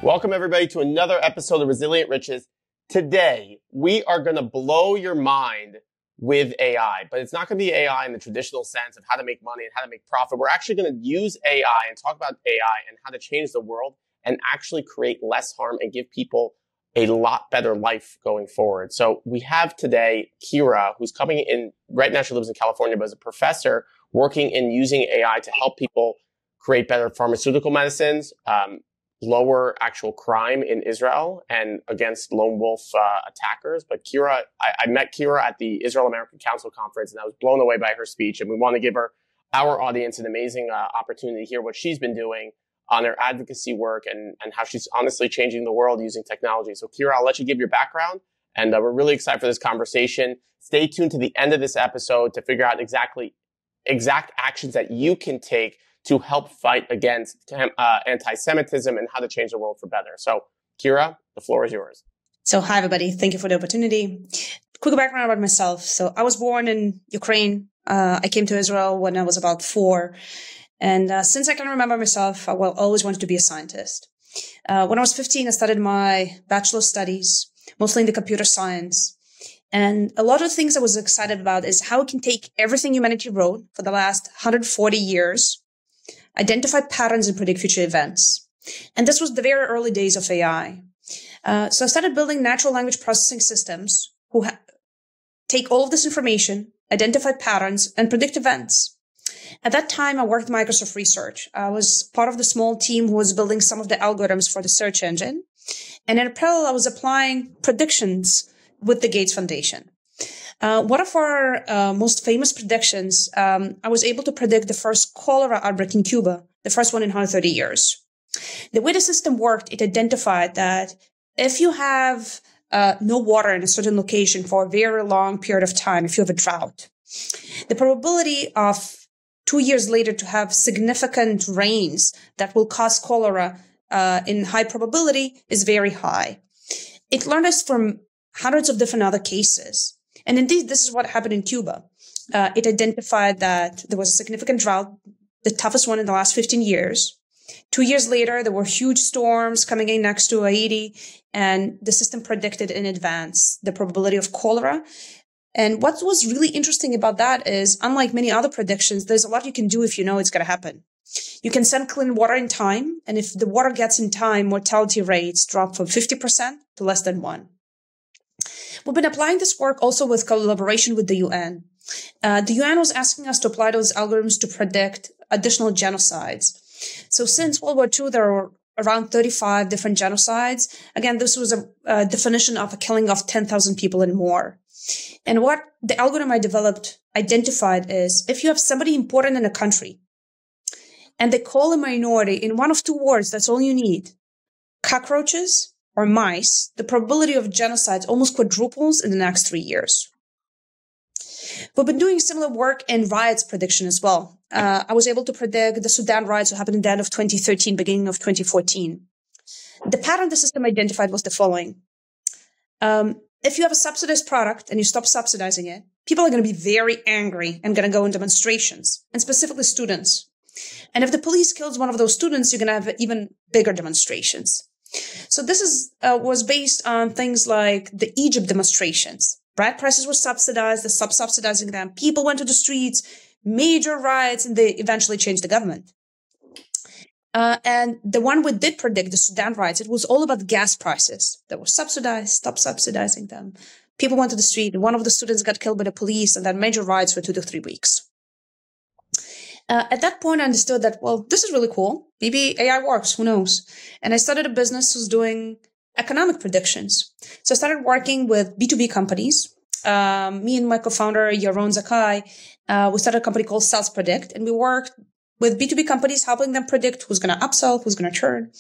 Welcome, everybody, to another episode of Resilient Riches. Today, we are going to blow your mind with AI, but it's not going to be AI in the traditional sense of how to make money and how to make profit. We're actually going to use AI and talk about AI and how to change the world and actually create less harm and give people a lot better life going forward. So we have today Kira, who's coming in. Right now, she lives in California, but is a professor working in using AI to help people create better pharmaceutical medicines, lower actual crime in Israel and against lone wolf attackers. But Kira, I met Kira at the Israel American Council Conference, and I was blown away by her speech. And we want to give our audience an amazing opportunity to hear what she's been doing on her advocacy work and how she's honestly changing the world using technology. So Kira, I'll let you give your background. And we're really excited for this conversation. Stay tuned to the end of this episode to figure out exact actions that you can take to help fight against anti-Semitism and how to change the world for better. So, Kira, the floor is yours. So, hi, everybody. Thank you for the opportunity. Quick background about myself. So, I was born in Ukraine. I came to Israel when I was about 4. And since I can remember myself, I always wanted to be a scientist. When I was 15, I started my bachelor's studies, mostly in the computer science. And a lot of the things I was excited about is how we can take everything humanity wrote for the last 140 years, identify patterns and predict future events. And this was the very early days of AI. So I started building natural language processing systems who take all of this information, identify patterns, and predict events. At that time, I worked at Microsoft Research. I was part of the small team who was building some of the algorithms for the search engine. And in parallel, I was applying predictions with the Gates Foundation. One of our most famous predictions, I was able to predict the first cholera outbreak in Cuba, the first one in 130 years. The way the system worked, it identified that if you have no water in a certain location for a very long period of time, if you have a drought, the probability of 2 years later to have significant rains that will cause cholera in high probability is very high. It learned us from hundreds of different other cases. And indeed, this is what happened in Cuba. It identified that there was a significant drought, the toughest one in the last 15 years. 2 years later, there were huge storms coming in next to Haiti, and the system predicted in advance the probability of cholera. And what was really interesting about that is, unlike many other predictions, there's a lot you can do if you know it's going to happen. You can send clean water in time, and if the water gets in time, mortality rates drop from 50% to less than 1%. We've been applying this work also with collaboration with the UN. The UN was asking us to apply those algorithms to predict additional genocides. So since World War II, there were around 35 different genocides. Again, this was a definition of a killing of 10,000 people and more. And what the algorithm I developed identified is if you have somebody important in a country and they call a minority in one of 2 words, that's all you need, cockroaches or mice, the probability of genocide almost quadruples in the next 3 years. We've been doing similar work in riots prediction as well. I was able to predict the Sudan riots that happened in the end of 2013, beginning of 2014. The pattern the system identified was the following. If you have a subsidized product and you stop subsidizing it, people are going to be very angry and going to go in demonstrations, and specifically students. And if the police kills one of those students, you're going to have even bigger demonstrations. So this was based on things like the Egypt demonstrations. Bread prices were subsidized, they stopped subsidizing them. People went to the streets, major riots, and they eventually changed the government. And the one we did predict, the Sudan riots, it was all about gas prices that were subsidized, stopped subsidizing them. People went to the street. One of the students got killed by the police, and then major riots for 2 to 3 weeks. At that point, I understood that, well, this is really cool. Maybe AI works, who knows? And I started a business who's doing economic predictions. So I started working with B2B companies. Me and my co-founder, Yaron Zakai, we started a company called Sales Predict, and we worked with B2B companies, helping them predict who's going to upsell, who's going to churn.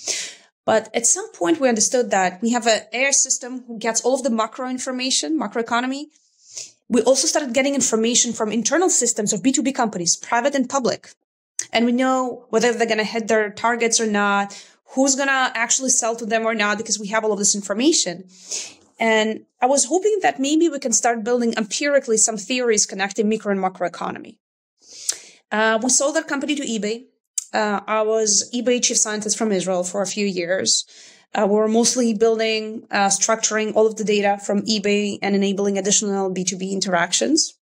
But at some point, we understood that we have an AI system who gets all of the macro information, macroeconomy. We also started getting information from internal systems of B2B companies, private and public. And we know whether they're going to hit their targets or not, who's going to actually sell to them or not, because we have all of this information. And I was hoping that maybe we can start building empirically some theories connecting micro and macroeconomy. We sold our company to eBay. I was eBay chief scientist from Israel for a few years. We were mostly building, structuring all of the data from eBay and enabling additional B2B interactions.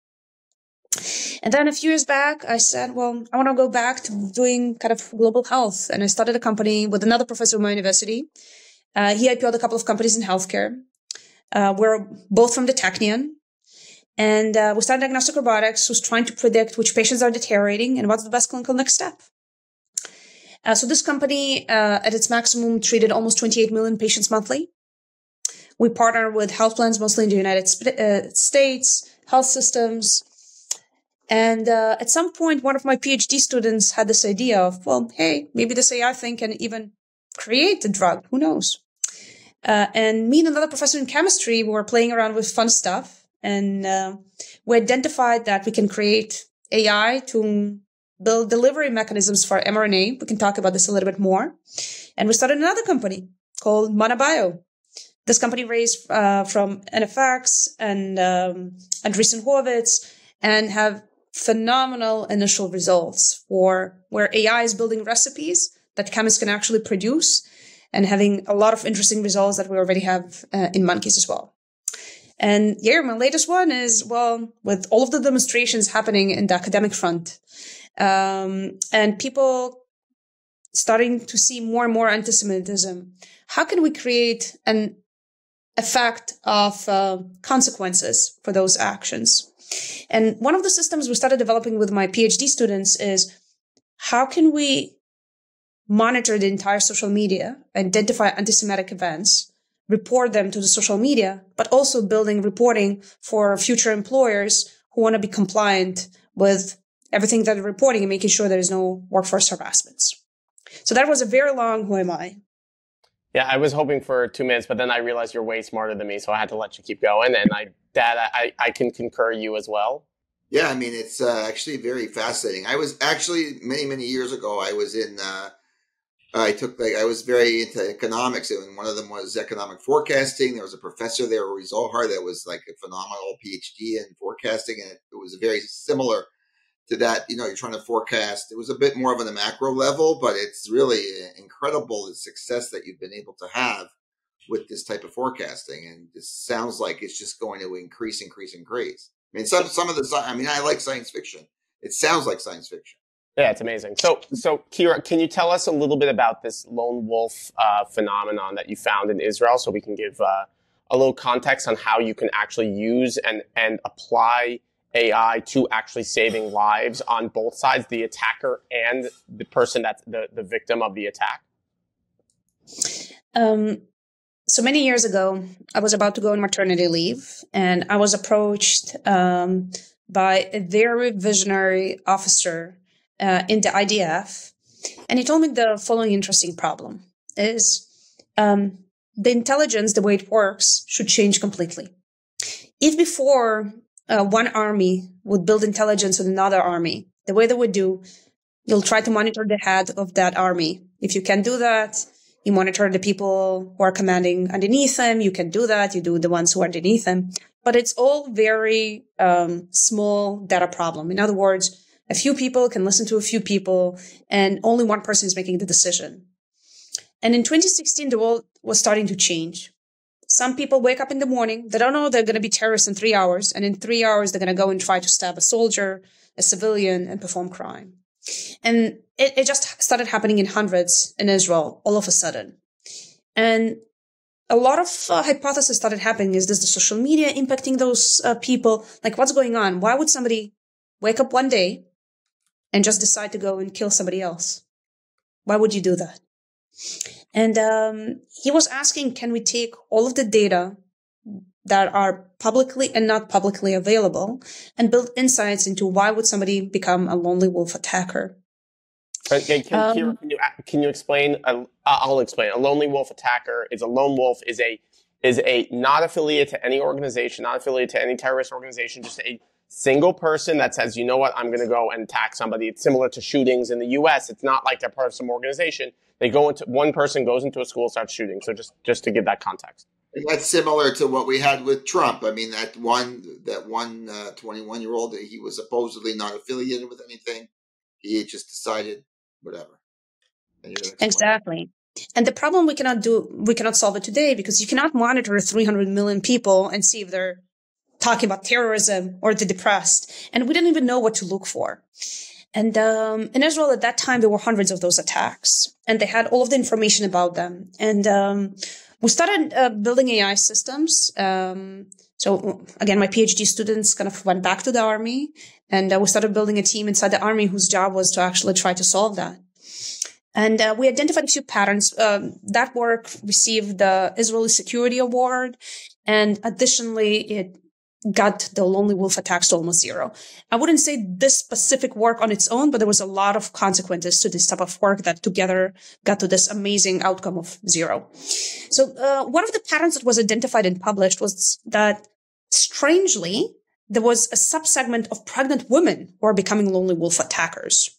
And then a few years back, I said, well, I want to go back to doing kind of global health. And I started a company with another professor at my university. He IPO'd a couple of companies in healthcare. We're both from the Technion. And we started diagnostic robotics, was trying to predict which patients are deteriorating and what's the best clinical next step. So this company, at its maximum, treated almost 28 million patients monthly. We partner with health plans, mostly in the United States, health systems. And at some point, one of my PhD students had this idea of, well, hey, maybe this AI thing can even create a drug. Who knows? And me and another professor in chemistry, we were playing around with fun stuff. And we identified that we can create AI to build delivery mechanisms for mRNA. We can talk about this a little bit more. And we started another company called ManaBio. This company raised from NFX and Andreessen Horowitz and have phenomenal initial results for where AI is building recipes that chemists can actually produce and having a lot of interesting results that we already have in monkeys as well. And Yair, my latest one is, well, with all of the demonstrations happening in the academic front, and people starting to see more and more anti-Semitism, how can we create an effect of consequences for those actions? And one of the systems we started developing with my PhD students is how can we monitor the entire social media, identify anti-Semitic events, report them to the social media, but also building reporting for future employers who want to be compliant with everything that they're reporting and making sure there's no workforce harassments. So that was a very long who am I. Yeah, I was hoping for 2 minutes, but then I realized you're way smarter than me, so I had to let you keep going. And I can concur you as well. Yeah, I mean, it's actually very fascinating. I was actually many years ago, I was in I was very into economics, and one of them was economic forecasting. There was a professor there, Roy Zohar, that was like a phenomenal PhD in forecasting, and it was very similar to that. You know, you're trying to forecast. It was a bit more of on the macro level, but it's really incredible the success that you've been able to have with this type of forecasting, and this sounds like it's just going to increase. I mean, some of the, I mean, I like science fiction. It sounds like science fiction. Yeah, it's amazing. So Kira, can you tell us a little bit about this lone wolf phenomenon that you found in Israel, so we can give a little context on how you can actually use and apply AI to actually saving lives on both sides, the attacker and the person that's the victim of the attack? So many years ago, I was about to go on maternity leave, and I was approached by a very visionary officer in the IDF. And he told me the following interesting problem is the intelligence, the way it works, should change completely. If before one army would build intelligence with another army, the way they would do, you'll try to monitor the head of that army. If you can do that, you monitor the people who are commanding underneath them. You can do that. You do the ones who are underneath them. But it's all very small data problem. In other words, a few people can listen to a few people, and only one person is making the decision. And in 2016, the world was starting to change. Some people wake up in the morning, they don't know they're going to be terrorists in 3 hours, and in 3 hours, they're going to go and try to stab a soldier, a civilian, and perform crime. And it just started happening in hundreds in Israel all of a sudden. And a lot of hypotheses started happening. Is this the social media impacting those people? Like, what's going on? Why would somebody wake up one day and just decide to go and kill somebody else? Why would you do that? And he was asking, can we take all of the data that are publicly and not publicly available and build insights into why would somebody become a lonely wolf attacker? Okay, Kira, can you explain? I'll explain. A lonely wolf attacker is a lone wolf is a not affiliated to any organization, not affiliated to any terrorist organization, just a single person that says, you know what, I'm going to go and attack somebody. It's similar to shootings in the U.S. It's not like they're part of some organization. They go into one person goes into a school, starts shooting. So just to give that context. And that's similar to what we had with Trump. I mean, that one 21-year-old, he was supposedly not affiliated with anything. He just decided whatever. Exactly. And the problem we cannot solve it today because you cannot monitor 300 million people and see if they're talking about terrorism or they're depressed. And we didn't even know what to look for. And in Israel at that time, there were hundreds of those attacks, and they had all of the information about them. And we started building AI systems. So again, my PhD students kind of went back to the army, and we started building a team inside the army whose job was to actually try to solve that. And we identified a few patterns. That work received the Israeli Security Award, and additionally, it got the lone wolf attacks to almost zero. I wouldn't say this specific work on its own, but there was a lot of consequences to this type of work that together got to this amazing outcome of zero. So one of the patterns that was identified and published was that, strangely, there was a subsegment of pregnant women who are becoming lonely wolf attackers.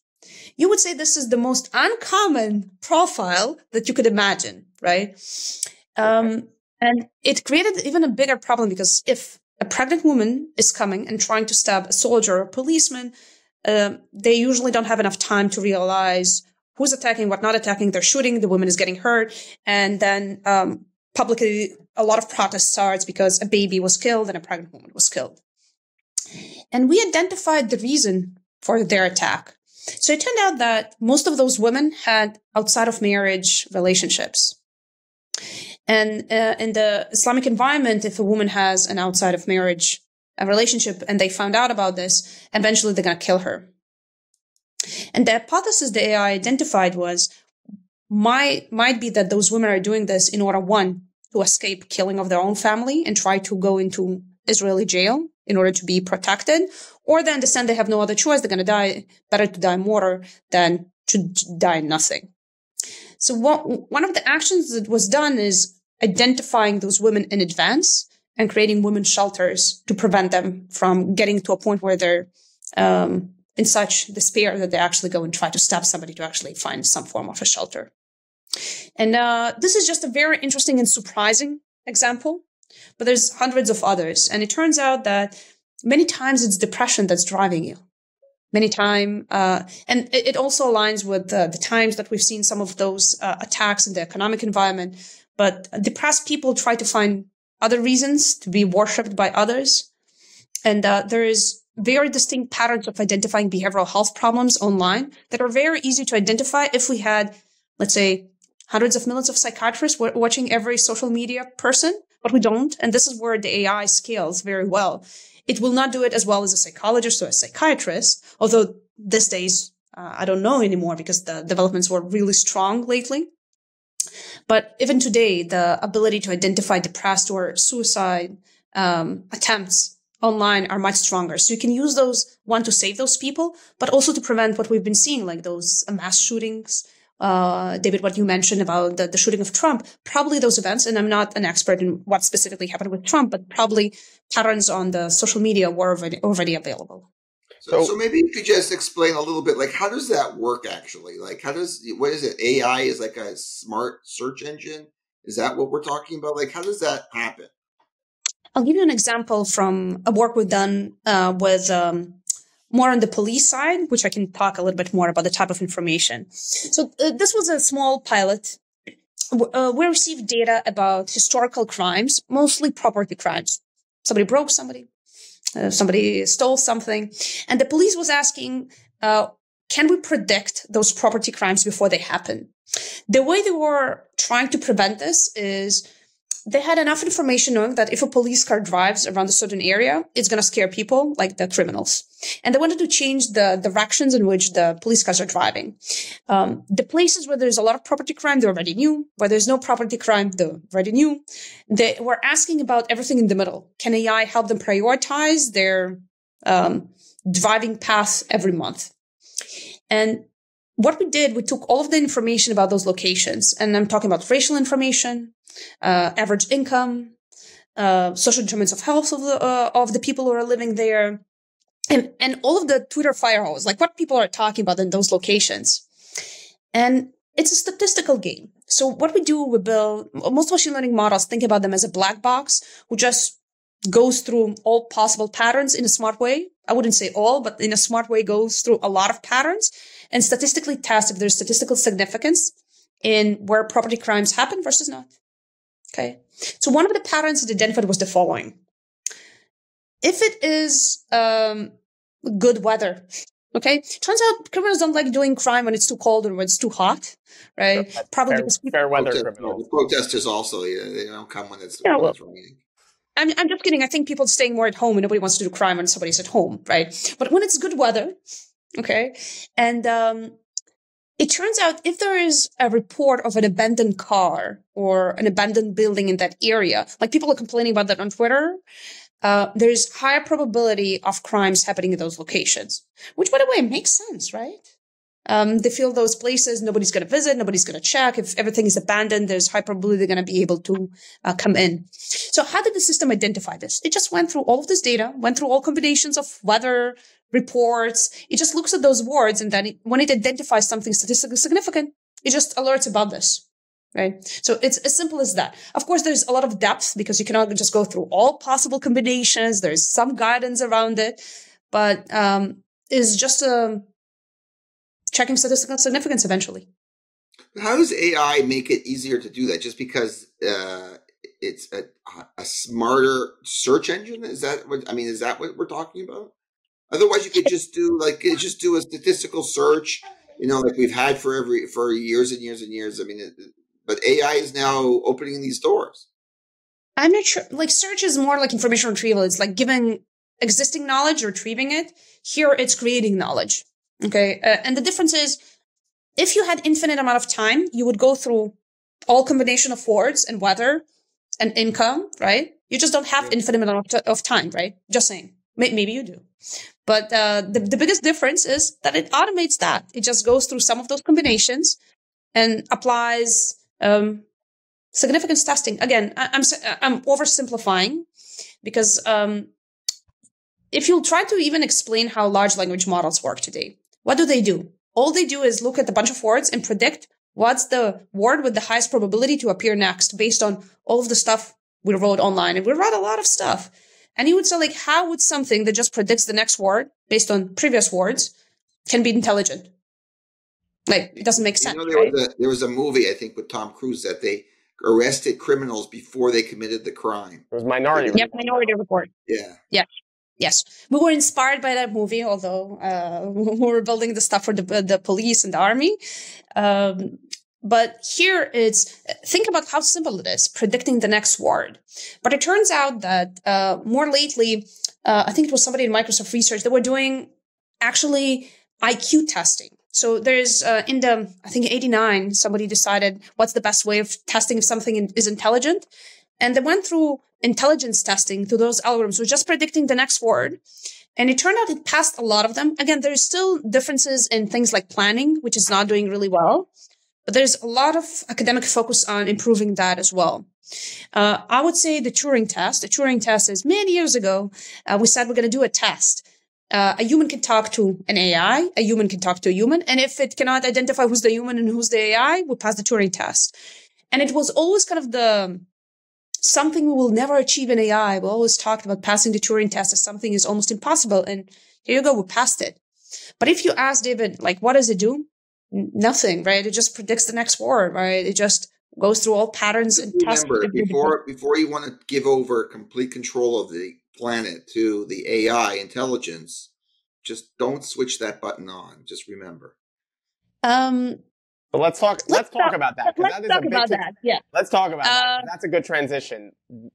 You would say this is the most uncommon profile that you could imagine, right? And it created even a bigger problem because if a pregnant woman is coming and trying to stab a soldier or a policeman, they usually don't have enough time to realize who's attacking, what not attacking. They're shooting, the woman is getting hurt. And then publicly, a lot of protest starts because a baby was killed and a pregnant woman was killed. And we identified the reason for their attack. So it turned out that most of those women had outside of marriage relationships. And in the Islamic environment, if a woman has an outside of marriage relationship and they found out about this, eventually they're going to kill her. And the hypothesis the AI identified was might be that those women are doing this in order, one, to escape killing of their own family and try to go into Israeli jail in order to be protected, or they understand they have no other choice. They're going to die. Better to die more than to die nothing. So one of the actions that was done is identifying those women in advance and creating women's shelters to prevent them from getting to a point where they're in such despair that they actually go and try to stab somebody to actually find some form of a shelter. And this is just a very interesting and surprising example, but there's hundreds of others. And it turns out that many times it's depression that's driving you. Many times, and it also aligns with the times that we've seen some of those attacks in the economic environment. But depressed people try to find other reasons to be worshipped by others. And there is very distinct patterns of identifying behavioral health problems online that are very easy to identify if we had, let's say, hundreds of millions of psychiatrists watching every social media person, but we don't. And this is where the AI scales very well. It will not do it as well as a psychologist or a psychiatrist, although these days, I don't know anymore because the developments were really strong lately. But even today, the ability to identify depressed or suicide attempts online are much stronger. So you can use those, one, to save those people, but also to prevent what we've been seeing, like those mass shootings. David, what you mentioned about the shooting of Trump, probably those events, and I'm not an expert in what specifically happened with Trump, but probably patterns on the social media were already available. So maybe you could just explain a little bit, like, how does that work actually? Like, what is it? AI is like a smart search engine? Is that what we're talking about? Like, how does that happen? I'll give you an example from a work we've done with more on the police side, which I can talk a little bit more about the type of information. So this was a small pilot. We received data about historical crimes, mostly property crimes. Somebody broke somebody. Somebody stole something. And the police was asking, can we predict those property crimes before they happen? The way they were trying to prevent this is they had enough information knowing that if a police car drives around a certain area, it's going to scare people like the criminals. And they wanted to change the directions in which the police cars are driving. The places where there's a lot of property crime, they already knew. Where there's no property crime, they already knew. They were asking about everything in the middle. Can AI help them prioritize their driving paths every month? And what we did, we took all of the information about those locations, and I'm talking about racial information, average income, social determinants of health of the people who are living there, and all of the Twitter firehose, like what people are talking about in those locations. And it's a statistical game. So what we do, we build, most machine learning models think about them as a black box who just goes through all possible patterns in a smart way. I wouldn't say all, but in a smart way goes through a lot of patterns and statistically tests if there's statistical significance in where property crimes happen versus not. Okay. So one of the patterns it identified was the following. If it is good weather, okay, turns out criminals don't like doing crime when it's too cold or when it's too hot, right? Sure. Probably because people, fair weather criminals. The protesters also, they don't come when it's raining. I'm just kidding. I think people staying more at home and nobody wants to do crime when somebody's at home, right? But when it's good weather, okay, and it turns out if there is a report of an abandoned car or an abandoned building in that area, like people are complaining about that on Twitter, there's higher probability of crimes happening in those locations, which, by the way, makes sense, right? They feel those places, nobody's going to visit, nobody's going to check. If everything is abandoned, there's high probability they're going to be able to come in. So how did the system identify this? It just went through all of this data, went through all combinations of weather reports. It just looks at those words, and then when it identifies something statistically significant, it just alerts about this. Right. So it's as simple as that. Of course, there's a lot of depth because you cannot just go through all possible combinations. There's some guidance around it, but it's just checking statistical significance eventually. How does AI make it easier to do that? Just because it's a smarter search engine? Is that what we're talking about? Otherwise, you could just do a statistical search, like we've had for years and years and years. But AI is now opening these doors. I'm not sure. Like search is more like information retrieval. It's like giving existing knowledge, retrieving it. Here, it's creating knowledge. Okay. And the difference is if you had infinite amount of time, you would go through all combination of words and weather and income, right? You just don't have infinite amount of time, right? Just saying. Maybe you do. But the biggest difference is that it automates that. It just goes through some of those combinations and applies significance testing. Again, I'm oversimplifying because if you'll try to even explain how large language models work today, what do? All they do is look at a bunch of words and predict what's the word with the highest probability to appear next based on all of the stuff we wrote online. And we wrote a lot of stuff. And you would say, like, how would something that just predicts the next word based on previous words can be intelligent? Like, it doesn't make sense. There was a movie, I think, with Tom Cruise that they arrested criminals before they committed the crime. It was Minority Report. Yep, Minority Report. Yeah. Yes. We were inspired by that movie, although we were building the stuff for the police and the army. But here think about how simple it is, predicting the next word. But it turns out that more lately, I think it was somebody in Microsoft Research, they were doing actually IQ testing. So there's I think 89, somebody decided what's the best way of testing if something is intelligent. And they went through intelligence testing to those algorithms, so just predicting the next word. And it turned out it passed a lot of them. Again, there's still differences in things like planning, which is not doing really well. But there's a lot of academic focus on improving that as well. I would say the Turing test is many years ago, we said we're going to do a test. A human can talk to an AI, a human can talk to a human. And if it cannot identify who's the human and who's the AI, we pass the Turing test. And it was always kind of something we will never achieve in AI. We always talked about passing the Turing test as something is almost impossible. And here you go, we passed it. But if you ask David, like, what does it do? Nothing, right? It just predicts the next word, right? It just goes through all patterns and tests. Remember, before you want to give over complete control of the planet to the AI intelligence, just don't switch that button on. Just remember. But let's talk about that. Yeah. Let's talk about that. That's a good transition.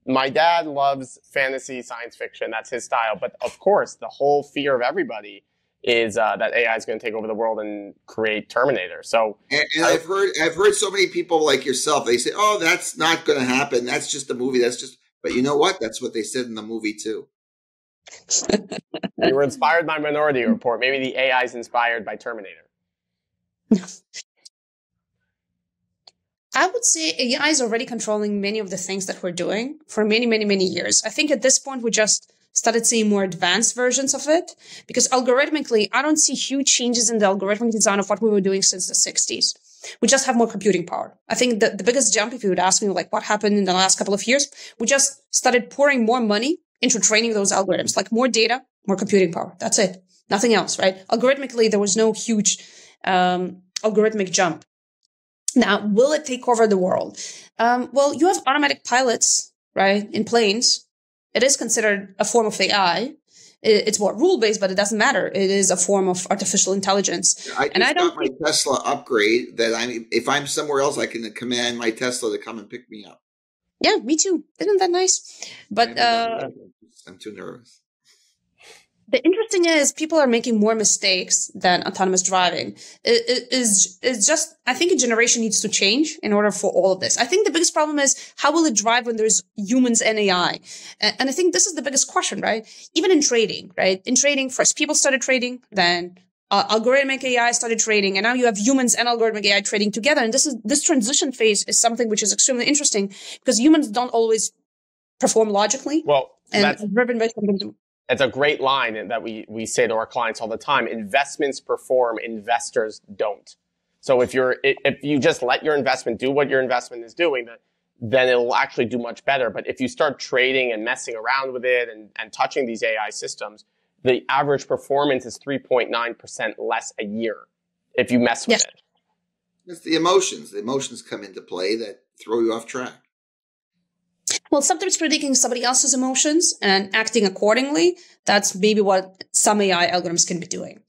My dad loves fantasy science fiction. That's his style. But of course, the whole fear of everybody is that AI is going to take over the world and create Terminator. So, and I've heard so many people like yourself. They say, "Oh, that's not going to happen. That's just a movie. But you know what? That's what they said in the movie too." You were inspired by Minority Report. Maybe the AI is inspired by Terminator. I would say AI is already controlling many of the things that we're doing for many, many, many years. I think at this point, we just started seeing more advanced versions of it because algorithmically, I don't see huge changes in the algorithmic design of what we were doing since the 60s. We just have more computing power. I think the biggest jump, if you would ask me, like what happened in the last couple of years, we just started pouring more money into training those algorithms, like more data, more computing power. That's it. Nothing else, right? Algorithmically, there was no huge algorithmic jump. Now, will it take over the world? Well, you have automatic pilots, right, in planes. It is considered a form of AI. It's more rule-based, but it doesn't matter. It is a form of artificial intelligence. I just got my Tesla upgrade that if I'm somewhere else, I can command my Tesla to come and pick me up. Yeah, me too. Isn't that nice? But I'm too nervous. The interesting is people are making more mistakes than autonomous driving. It's just, I think a generation needs to change in order for all of this. I think the biggest problem is how will it drive when there's humans and AI? And I think this is the biggest question, right? Even in trading, right? In trading, first people started trading, then algorithmic AI started trading, and now you have humans and algorithmic AI trading together. And this transition phase is something which is extremely interesting because humans don't always perform logically. Well, and driven by something. It's a great line that we say to our clients all the time. Investments perform, investors don't. So if you just let your investment do what your investment is doing, then it will actually do much better. But if you start trading and messing around with it and touching these AI systems, the average performance is 3.9% less a year if you mess with it. It's the emotions. The emotions come into play that throw you off track. Well, sometimes predicting somebody else's emotions and acting accordingly, that's maybe what some AI algorithms can be doing.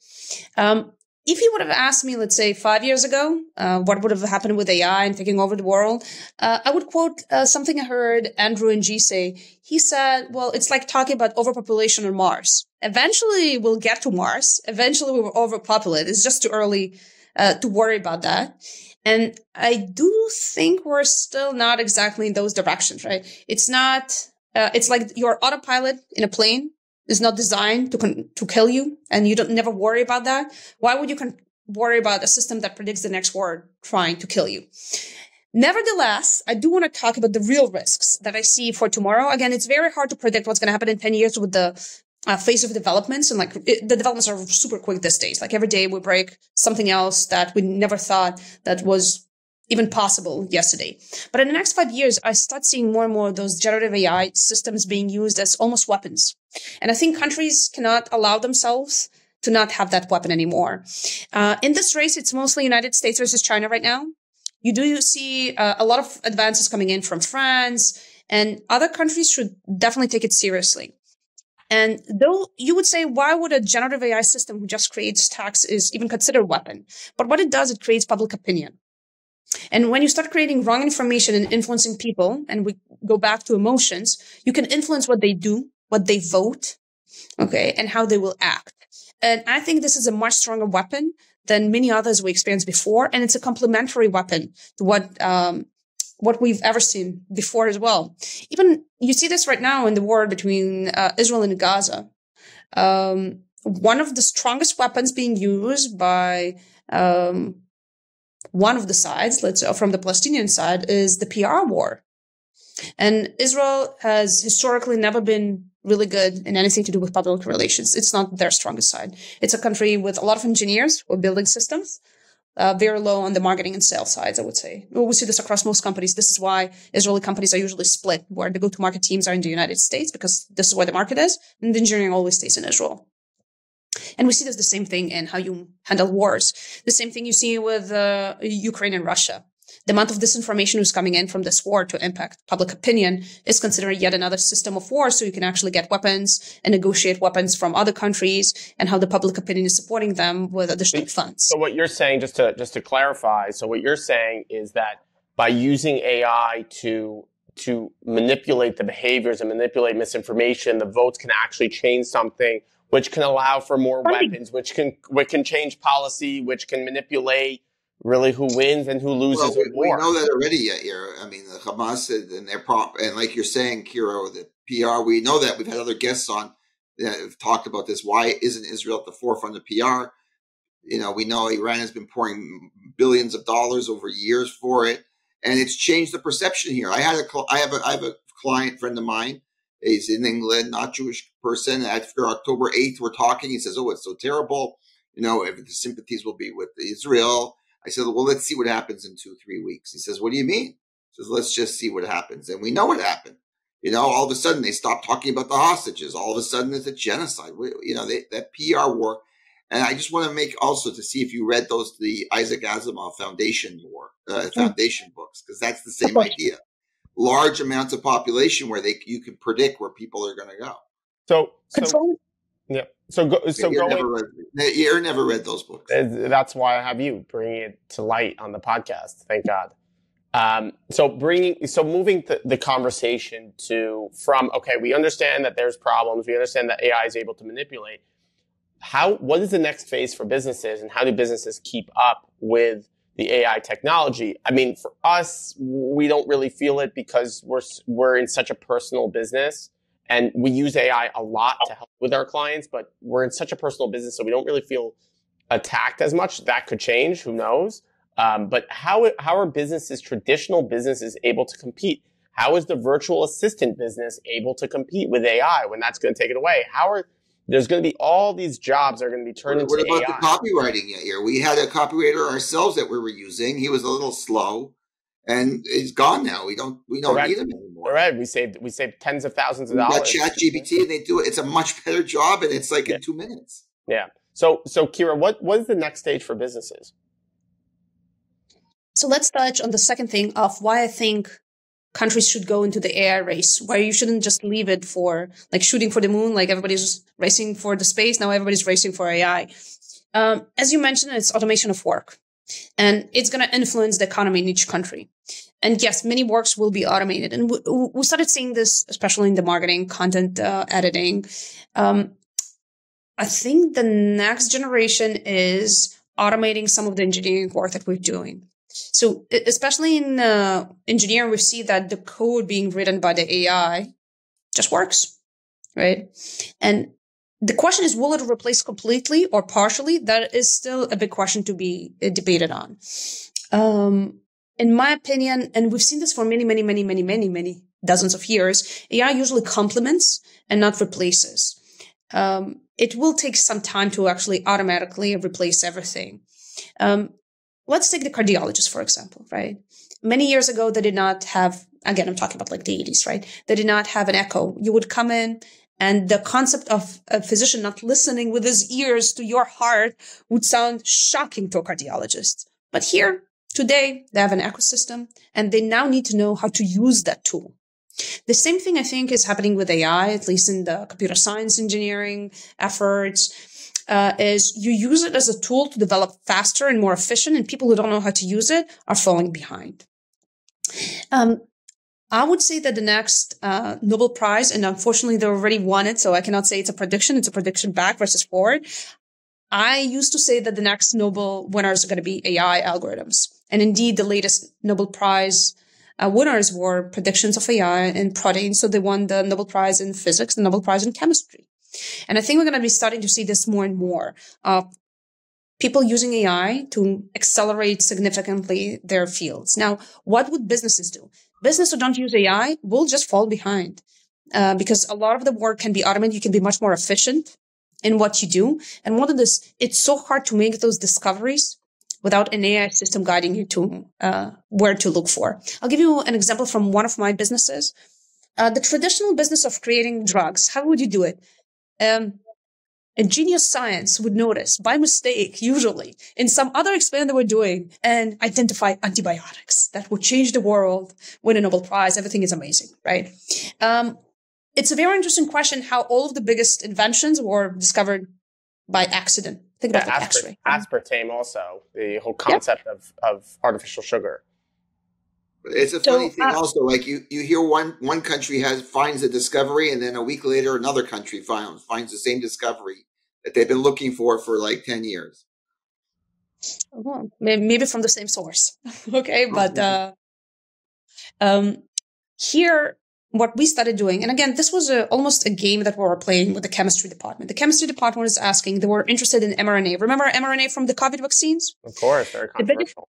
If you would have asked me, let's say 5 years ago, what would have happened with AI and taking over the world, I would quote something I heard Andrew Ng say. He said, well, it's like talking about overpopulation on Mars. Eventually we'll get to Mars. Eventually we will overpopulate. It's just too early to worry about that. And I do think we're still not exactly in those directions, right? It's not, it's like your autopilot in a plane is not designed to kill you, and you don't never worry about that. Why would you worry about a system that predicts the next word trying to kill you? Nevertheless, I do want to talk about the real risks that I see for tomorrow. Again, it's very hard to predict what's going to happen in 10 years with the phase of developments. And the developments are super quick these days. Like every day we break something else that we never thought that was even possible yesterday. But in the next 5 years, I start seeing more and more of those generative AI systems being used as almost weapons. And I think countries cannot allow themselves to not have that weapon anymore. In this race, it's mostly United States versus China right now. You do see a lot of advances coming in from France, and other countries should definitely take it seriously. And though you would say, why would a generative AI system who just creates taxes even consider a weapon? But what it does, it creates public opinion. And when you start creating wrong information and influencing people, and we go back to emotions, you can influence what they do, what they vote, okay, and how they will act. And I think this is a much stronger weapon than many others we experienced before. And it's a complementary weapon to what we've ever seen before as well. Even you see this right now in the war between Israel and Gaza. One of the strongest weapons being used by one of the sides, from the Palestinian side, is the PR war. And Israel has historically never been really good in anything to do with public relations. It's not their strongest side. It's a country with a lot of engineers who are building systems. Very low on the marketing and sales sides, I would say. We see this across most companies. This is why Israeli companies are usually split, where the go-to-market teams are in the United States, because this is where the market is, and the engineering always stays in Israel. And we see this the same thing in how you handle wars. The same thing you see with Ukraine and Russia. The amount of disinformation who's coming in from this war to impact public opinion is considered yet another system of war. So you can actually get weapons and negotiate weapons from other countries, and how the public opinion is supporting them with additional funds. So what you're saying, just to clarify, so what you're saying is that by using AI to manipulate the behaviors and manipulate misinformation, the votes can actually change something, which can allow for more weapons, which can change policy, which can manipulate really who wins and who loses a war. We know that already, Yair. I mean, the Hamas and their and like you're saying, Kiro, the PR, we know that. We've had other guests on that have talked about this. Why isn't Israel at the forefront of PR? You know, we know Iran has been pouring billions of dollars over years for it, and it's changed the perception here. I have a client friend of mine. He's in England, not Jewish person. After October 8th, we're talking. He says, "Oh, it's so terrible. You know, if the sympathies will be with Israel." I said, well, let's see what happens in 2-3 weeks. He says, what do you mean? He says, let's just see what happens. And we know what happened. You know, all of a sudden they stopped talking about the hostages. All of a sudden it's a genocide. You know, that PR war. And I just want to make also to see if you read the Isaac Asimov Foundation books, because that's the same idea. Large amounts of population where you can predict where people are going to go. Yeah. Yair never read those books. That's why I have you bringing it to light on the podcast. Thank God. So moving the conversation we understand that there's problems. We understand that AI is able to manipulate. What is the next phase for businesses, and how do businesses keep up with the AI technology? I mean, for us, we don't really feel it because we're in such a personal business, and we use AI a lot to help with our clients, but we're in such a personal business, so we don't really feel attacked as much. That could change, who knows? But how are traditional businesses able to compete? How is the virtual assistant business able to compete with AI when that's going to take it away? There's going to be all these jobs are going to be turned into AI. What about the copywriting here? We had a copywriter ourselves that we were using. He was a little slow, and he's gone now. We don't need him anymore. Correct. We saved tens of thousands of dollars. We got ChatGPT, and they do it. It's a much better job, and it's like in 2 minutes. Yeah. So Kira, what is the next stage for businesses? So let's touch on the second thing of why I think countries should go into the AI race, where you shouldn't just leave it for like shooting for the moon, like everybody's racing for the space. Now everybody's racing for AI. As you mentioned, it's automation of work, and it's going to influence the economy in each country. And yes, many works will be automated. And we started seeing this, especially in the marketing, content editing. I think the next generation is automating some of the engineering work that we're doing. So especially in engineering, we see that the code being written by the AI just works, right? And the question is, will it replace completely or partially? That is still a big question to be debated on. In my opinion, and we've seen this for many dozens of years, AI usually complements and not replaces. It will take some time to actually automatically replace everything. Let's take the cardiologist, for example, right? Many years ago, they did not have, again, I'm talking about like the 80s, right? They did not have an echo. You would come in, and the concept of a physician not listening with his ears to your heart would sound shocking to a cardiologist. But here, today, they have an ecosystem, and they now need to know how to use that tool. The same thing, I think, is happening with AI, at least in the computer science engineering efforts. Is you use it as a tool to develop faster and more efficient, and people who don't know how to use it are falling behind. I would say that the next Nobel Prize, and unfortunately they already won it, so I cannot say it's a prediction back versus forward. I used to say that the next Nobel winners are going to be AI algorithms. And indeed, the latest Nobel Prize winners were predictions of AI and proteins. So they won the Nobel Prize in physics, the Nobel Prize in chemistry. And I think we're going to be starting to see this more and more. People using AI to accelerate significantly their fields. Now, what would businesses do? Businesses who don't use AI will just fall behind because a lot of the work can be automated. You can be much more efficient in what you do. And one of this, it's so hard to make those discoveries without an AI system guiding you to where to look for. I'll give you an example from one of my businesses. The traditional business of creating drugs, how would you do it? A genius science would notice by mistake, usually, in some other experiment they were doing, and identify antibiotics that would change the world, win a Nobel Prize. Everything is amazing, right? It's a very interesting question how all of the biggest inventions were discovered by accident. Think about the X-ray. Aspartame also, the whole concept of artificial sugar. It's a funny thing also, like you hear one country finds a discovery, and then a week later another country finds the same discovery that they've been looking for like 10 years. Well, maybe from the same source. Okay, but here what we started doing, and again, this was almost a game that we were playing with the chemistry department. The chemistry department was asking, they were interested in mRNA. Remember mRNA from the COVID vaccines? Of course, very controversial.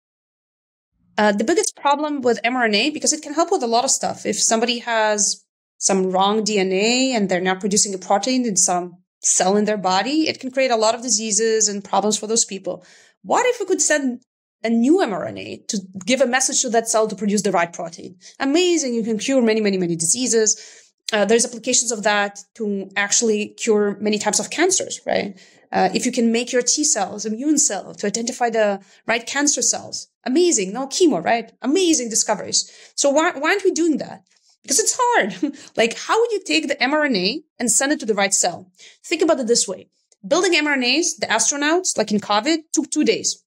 The biggest problem with mRNA, because it can help with a lot of stuff. If somebody has some wrong DNA and they're not producing a protein in some cell in their body, it can create a lot of diseases and problems for those people. What if we could send a new mRNA to give a message to that cell to produce the right protein? Amazing. You can cure many diseases. There's applications of that to actually cure many types of cancers, right? If you can make your T cells immune cell to identify the right cancer cells, amazing. No chemo, right? Amazing discoveries. So why aren't we doing that? Because it's hard. Like, how would you take the mRNA and send it to the right cell? Think about it this way. Building mRNAs, the astronauts, like in COVID, took 2 days.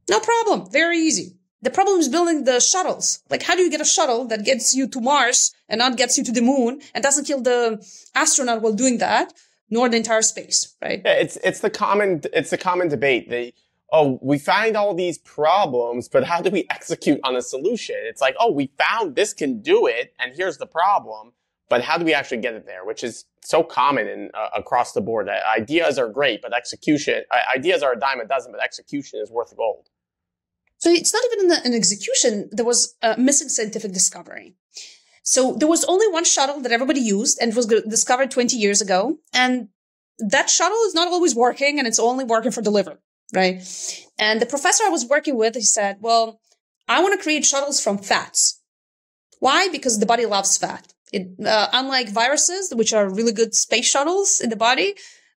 No problem. Very easy. The problem is building the shuttles. Like, how do you get a shuttle that gets you to Mars and not gets you to the moon and doesn't kill the astronaut while doing that, nor the entire space, right? Yeah, it's the common debate. We find all these problems, but how do we execute on a solution? It's like, we found this can do it, and here's the problem, but how do we actually get it there? Which is so common across the board. Ideas are great, but ideas are a dime a dozen, but execution is worth gold. So it's not even in execution. There was a missing scientific discovery. So there was only one shuttle that everybody used, and it was discovered 20 years ago. And that shuttle is not always working, and it's only working for the liver, right? And the professor I was working with, he said, well, I want to create shuttles from fats. Why? Because the body loves fat. Unlike viruses, which are really good space shuttles in the body,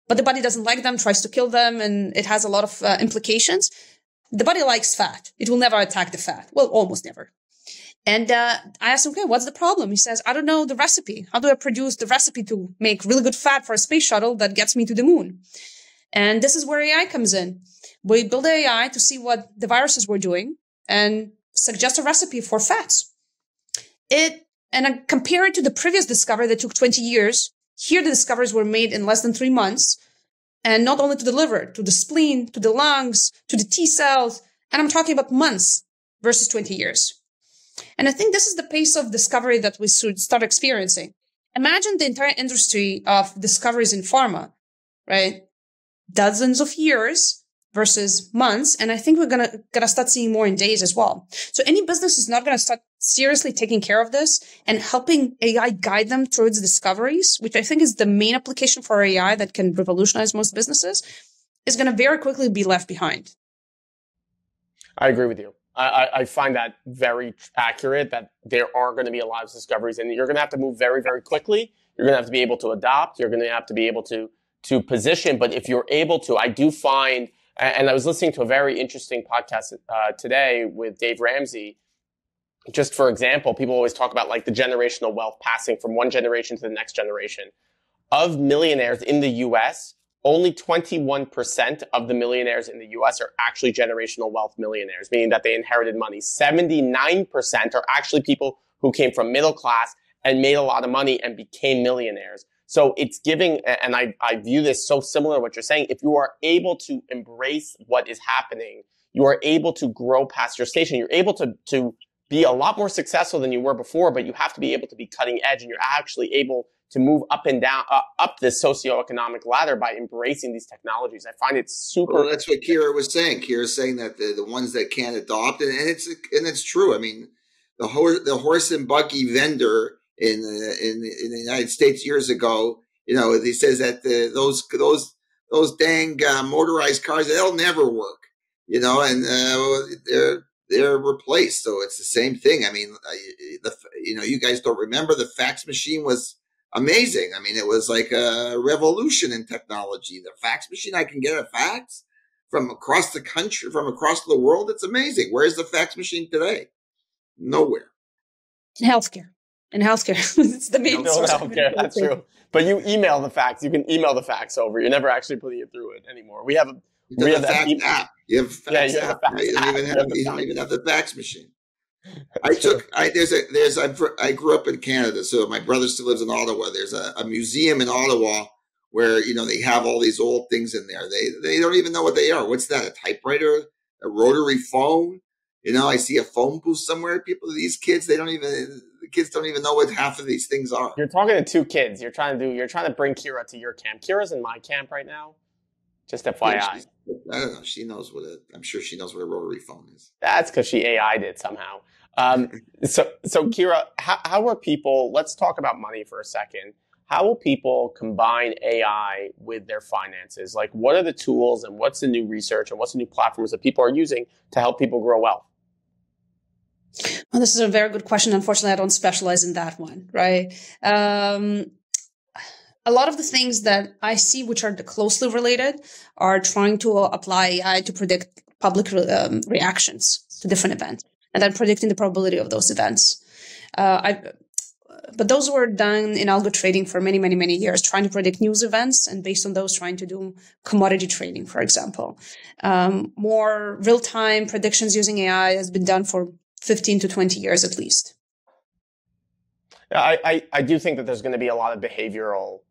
but the body doesn't like them, tries to kill them, and it has a lot of implications. The body likes fat. It will never attack the fat. Well, almost never. And I asked him, okay, what's the problem? He says, I don't know the recipe. How do I produce the recipe to make really good fat for a space shuttle that gets me to the moon? And this is where AI comes in. We build AI to see what the viruses were doing and suggest a recipe for fats. And I compare it to the previous discovery that took 20 years. Here, the discoveries were made in less than 3 months. And not only to the liver, to the spleen, to the lungs, to the T cells. And I'm talking about months versus 20 years. And I think this is the pace of discovery that we should start experiencing. Imagine the entire industry of discoveries in pharma, right? Dozens of years versus months. And I think we're gonna start seeing more in days as well. So any business is not gonna start seriously taking care of this and helping AI guide them towards discoveries, which I think is the main application for AI that can revolutionize most businesses, is gonna very quickly be left behind. I agree with you. I find that very accurate, that there are going to be a lot of discoveries, and you're going to have to move very, very quickly. You're going to have to be able to adopt. You're going to have to be able to position. But if you're able to, I do find, and I was listening to a very interesting podcast today with Dave Ramsey. Just for example, people always talk about like the generational wealth passing from one generation to the next generation. Of millionaires in the U.S., only 21% of the millionaires in the U.S. are actually generational wealth millionaires, meaning that they inherited money. 79% are actually people who came from middle class and made a lot of money and became millionaires. So it's giving, and I view this so similar to what you're saying. If you are able to embrace what is happening, you are able to grow past your station. You're able to be a lot more successful than you were before, but you have to be able to be cutting edge, and you're actually able to move up and down, up this socioeconomic ladder by embracing these technologies. I find it super. Well, that's what Kira was saying. Kira's saying that the ones that can't adopt, and it's true. I mean, the horse and buggy vendor in the United States years ago, he says that those dang motorized cars, they'll never work, and they're replaced. So it's the same thing. I mean, you guys don't remember the fax machine was amazing. I mean, it was like a revolution in technology. The fax machine, I can get a fax from across the country, from across the world. It's amazing. Where's the fax machine today? Nowhere. In healthcare. It's the main source. Healthcare, that's true. But you email the fax. You can email the fax over. You're never actually putting it through it anymore. We have that fax app. You have a fax app. You don't even have the fax machine. I grew up in Canada, so my brother still lives in Ottawa. There's a museum in Ottawa where, they have all these old things in there. They don't even know what they are. What's that? A typewriter? A rotary phone? I see a phone booth somewhere. These kids, the kids don't even know what half of these things are. You're talking to two kids. You're trying to bring Kira to your camp. Kira's in my camp right now. Just FYI. Yeah, I don't know. I'm sure she knows what a rotary phone is. That's because she AI'd it somehow. So Kira, how are people, let's talk about money for a second. How will people combine AI with their finances? Like, what are the tools and what's the new research and what's the new platforms that people are using to help people grow wealth? Well, this is a very good question. Unfortunately, I don't specialize in that one, right? a lot of the things that I see, which are closely related, are trying to apply AI to predict public reactions to different events, and then predicting the probability of those events. But those were done in algo trading for many, many, many years, trying to predict news events, and based on those, trying to do commodity trading, for example. More real-time predictions using AI has been done for 15 to 20 years at least. I do think that there's going to be a lot of behavioral.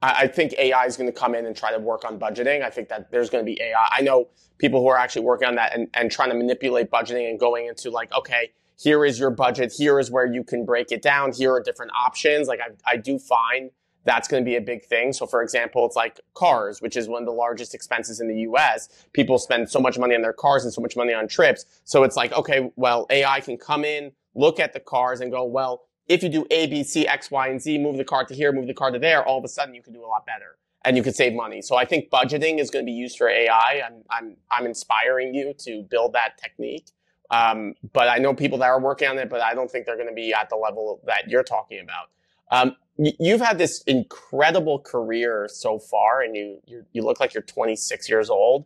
I think AI is going to come in and try to work on budgeting. I think that there's going to be AI. I know people who are actually working on that and trying to manipulate budgeting and going into like, okay, here is your budget. Here is where you can break it down. Here are different options. Like I do find that's going to be a big thing. So for example, it's like cars, which is one of the largest expenses in the US. People spend so much money on their cars and so much money on trips. So it's like, okay, well, AI can come in, look at the cars and go, well, if you do A, B, C, X, Y, and Z, move the car to here, move the car to there, all of a sudden you can do a lot better and you can save money. So I think budgeting is going to be used for AI. I'm inspiring you to build that technique. But I know people that are working on it, but I don't think they're going to be at the level that you're talking about. You've had this incredible career so far, and you look like you're 26 years old.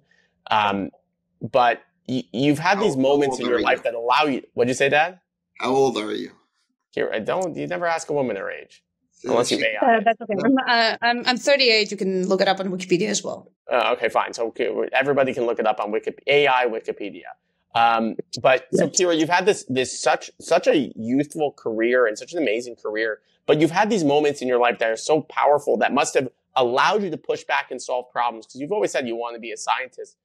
But you've had these moments in your life that allow you. What'd you say, Dad? How old are you? Here, you never ask a woman her age. Unless you AI. That's okay. I'm 38. You can look it up on Wikipedia as well. Okay, fine. So everybody can look it up on AI Wikipedia. But yes. So Kira, you've had this such a youthful career and such an amazing career, but you've had these moments in your life that are so powerful that must have allowed you to push back and solve problems, because you've always said you want to be a scientist.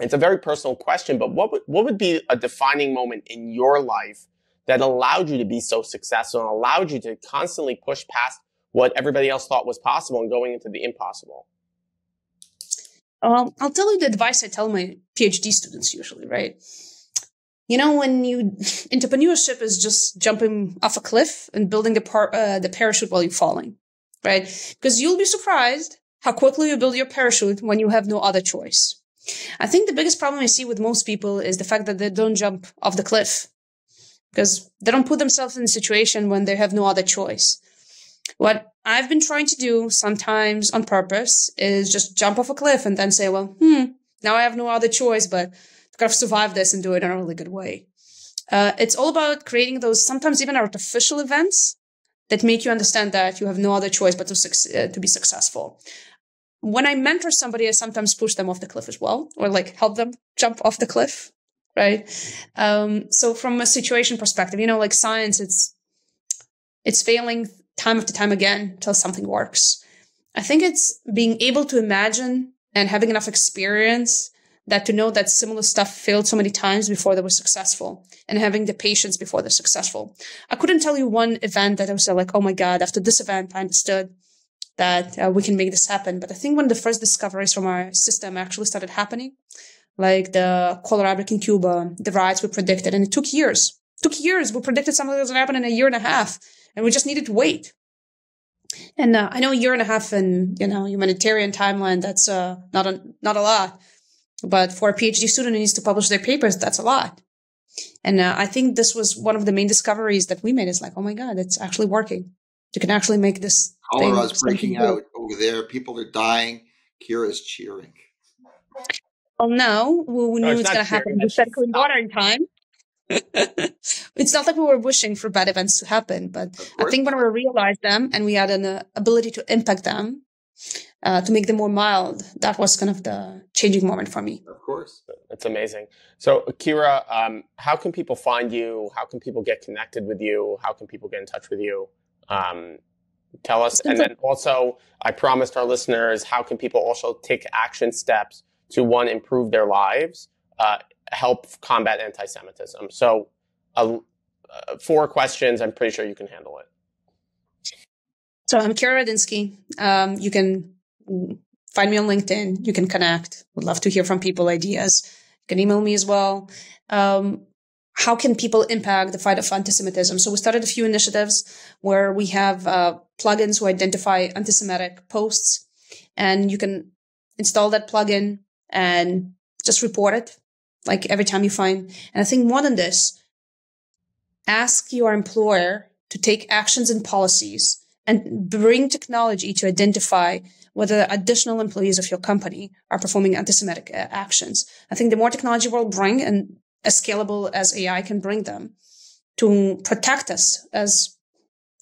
It's a very personal question, but what would be a defining moment in your life that allowed you to be so successful and allowed you to constantly push past what everybody else thought was possible and going into the impossible? I'll tell you the advice I tell my PhD students usually, right? You know, entrepreneurship is just jumping off a cliff and building the parachute while you're falling, right? Because you'll be surprised how quickly you build your parachute when you have no other choice. I think the biggest problem I see with most people is the fact that they don't jump off the cliff, because they don't put themselves in a situation when they have no other choice. What I've been trying to do, sometimes on purpose, is just jump off a cliff and then say, well, now I have no other choice, but I've got to survive this and do it in a really good way. It's all about creating those sometimes even artificial events that make you understand that you have no other choice but to be successful. When I mentor somebody, I sometimes push them off the cliff as well, or like help them jump off the cliff. Right. So from a situation perspective, you know, like science, it's failing time after time again until something works. I think it's being able to imagine and having enough experience that to know that similar stuff failed so many times before they were successful, and having the patience before they're successful. I couldn't tell you one event that I was like, oh my God, after this event, I understood that we can make this happen. But I think one of the first discoveries from our system actually started happening, like the cholera outbreak in Cuba, the riots we predicted, and it took years. We predicted something that was going to happen in a year and a half, and we just needed to wait. And I know a year and a half in, humanitarian timeline, that's not a lot. But for a PhD student who needs to publish their papers, that's a lot. And I think this was one of the main discoveries that we made. Is like, oh my God, it's actually working. You can actually make this. Cholera is breaking out over there. People are dying. Kira's cheering. Well, no, we knew it's going to happen. We said clean water in time. It's not like we were wishing for bad events to happen, but I think when we realized them and we had an ability to impact them, to make them more mild, that was kind of the changing moment for me. Of course. That's amazing. So, Kira, how can people find you? How can people get connected with you? How can people get in touch with you? Tell us. And then also, I promised our listeners, how can people also take action steps to, one, improve their lives, help combat anti-Semitism? So 4 questions. I'm pretty sure you can handle it. So I'm Kira Radinsky. You can find me on LinkedIn. You can connect. Would love to hear from people, ideas. You can email me as well. How can people impact the fight of anti-Semitism? So we started a few initiatives where we have plugins who identify anti-Semitic posts, and you can install that plugin and just report it, like every time you find. And I think more than this, ask your employer to take actions and policies and bring technology to identify whether additional employees of your company are performing anti-Semitic actions. I think the more technology we'll bring, and as scalable as AI can bring them, to protect us as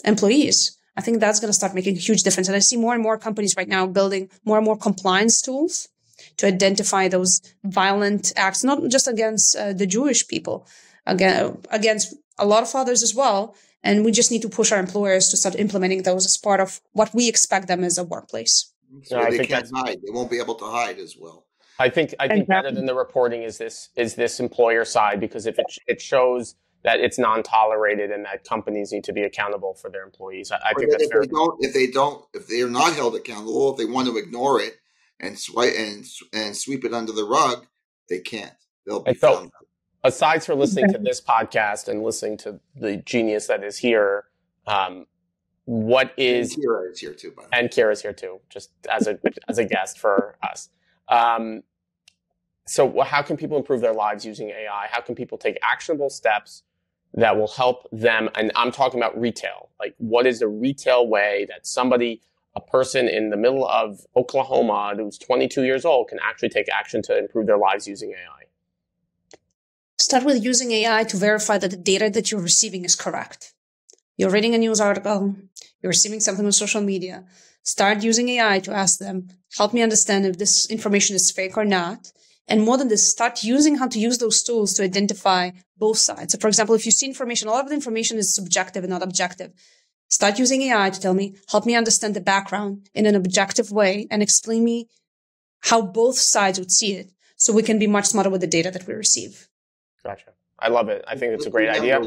employees, I think that's going to start making a huge difference. And I see more and more companies right now building more and more compliance tools to identify those violent acts, not just against the Jewish people, against a lot of others as well. And we just need to push our employers to start implementing those as part of what we expect them as a workplace. So they can't hide. They won't be able to hide as well. I think better than the reporting is this employer side, because if it shows that it's non-tolerated and that companies need to be accountable for their employees. I think that's fair. If they are not held accountable, if they want to ignore it and sweep it under the rug, they can't. They'll be found. Aside from listening to this podcast and listening to the genius that is here, what is... And Kira is here too, by the way. And Kira's here too, just as a guest for us. So how can people improve their lives using AI? How can people take actionable steps that will help them? And I'm talking about retail. Like, what is the retail way that a person in the middle of Oklahoma who's 22 years old can actually take action to improve their lives using AI? Start with using AI to verify that the data that you're receiving is correct. You're reading a news article, you're receiving something on social media. Start using AI to ask them, help me understand if this information is fake or not. And more than this, start using how to use those tools to identify both sides. So for example, if you see information, a lot of the information is subjective and not objective. Start using AI to help me understand the background in an objective way and explain me how both sides would see it, so we can be much smarter with the data that we receive. Gotcha. I love it. I think it's a great idea.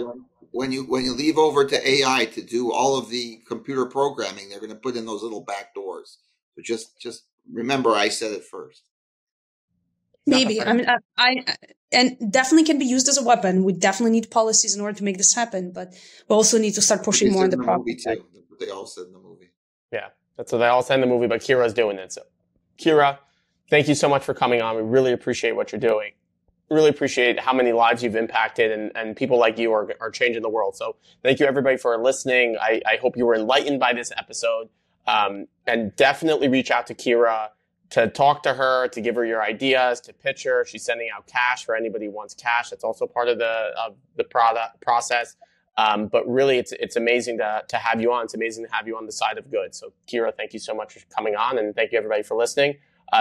When you leave over to AI to do all of the computer programming, they're going to put in those little back doors. So just remember, I said it first. Maybe. I mean, I definitely can be used as a weapon. We definitely need policies in order to make this happen, but we also need to start pushing more in the movie too. They all said in the movie. Yeah, that's what they all said in the movie, but Kira's doing it. So, Kira, thank you so much for coming on. We really appreciate what you're doing. Really appreciate how many lives you've impacted, and people like you are changing the world. So thank you everybody for listening. I hope you were enlightened by this episode, and definitely reach out to Kira to talk to her, to give her your ideas, to pitch her. She's sending out cash for anybody who wants cash. That's also part of the product process. But really, it's amazing to have you on. It's amazing to have you on the side of good. So Kira, thank you so much for coming on, and thank you everybody for listening.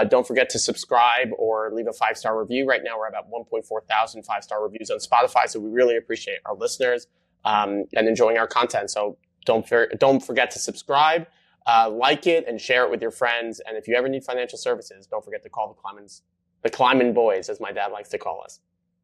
Don't forget to subscribe or leave a 5-star review. Right now, we're about 1.4 thousand 5-star reviews on Spotify, so we really appreciate our listeners and enjoying our content. So don't forget to subscribe, like it, and share it with your friends. And if you ever need financial services, don't forget to call the Klyman boys, as my dad likes to call us.